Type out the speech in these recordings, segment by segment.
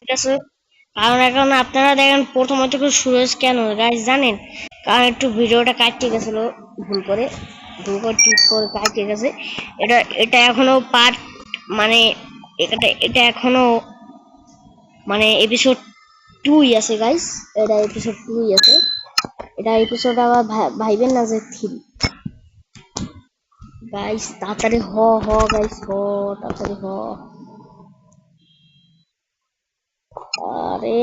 ঠিক আছে, কারণ এখন আপনারা দেখেন প্রথমত সুরজ কেন গাইস জানেন, কারণ একটু ভিডিওটা কাটতে গেছিল ভুল করে, টিপ করে কাটতে গেছে। এটা এটা এখনো পার্ট, মানে এটা এখনো মানে এপিসোড 2 আছে গাইস, এটা এপিসোড 2 আছে, এটা এপিসোড আবার ভাইবেন না যে 3। গাইস তাড়াতাড়ি হ গাইস হ, তাড়াতাড়ি হ। আরে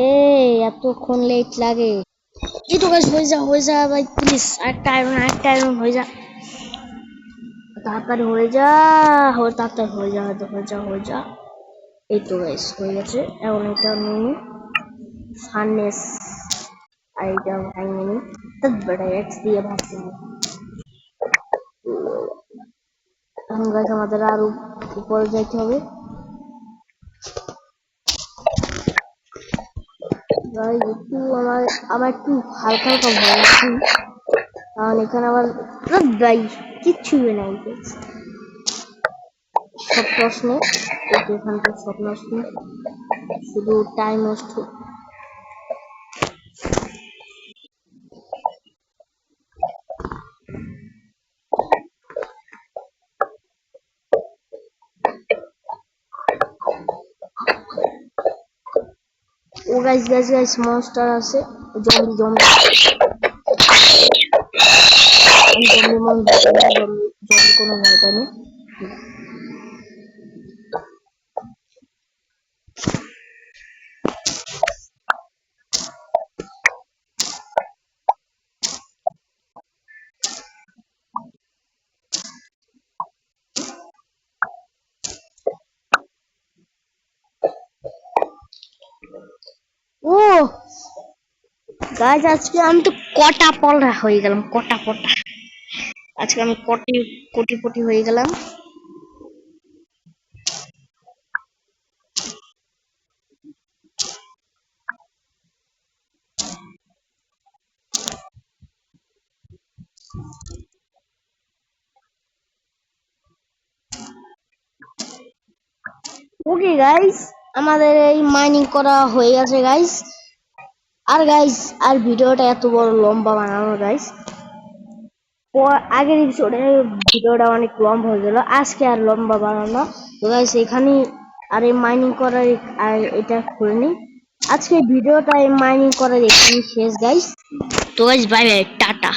এতক্ষণ লেট লাগে। এই তো গাইস হয়ে যা ভাই প্লিজ, একটা আয়রন হয়ে যা, তাড়াতাড়ি হয়ে যা, তাড়াতাড়ি হয়ে যা। এই তো গাইস হয়ে গেছে। এখন এটা নিয়ে ফার্নেস, আর এটা ভাঙিয়ে নি, বেটা এক্স দিয়ে ভাঙছি। এখন গাইস আমাদের আরো উপরে যাইতে হবে। গাইস একটু আমার একটু হালকা হালকা ভয় লাগছে, কারণ এখানে আবার গাইস কিচ্ছুই নাই গাইস, সব প্রশ্ন, এখানকার সব প্রশ্ন, শুধু টাইম নষ্ট। ও গাইস মনস্টার আছে, জম্বি জম্বি জম্বি মন জম্বি কোনো ভয় পাই না। ও গাইস আজকে আমি তো কটা পড়া হয়ে গেলাম, কটা পটা, আজকে আমি কোটিপটি হয়ে গেলাম। ওকে গাইস, আমাদের এই মাইনিং করা হয়ে গেছে গাইস। আর গাইস আর ভিডিওটা এত বড় লম্বা বানানো গাইস, আগের এপিসোডে ভিডিওটা অনেক লম্বা হয়ে গেল, আজকে আর লম্বা বানানো। তো গাইস এখানে আর এই মাইনিং করার আর এটা করে নি, আজকে ভিডিওটা এই মাইনিং করার এখানে শেষ গাইস। তো গাইস বাই বাই, টাটা।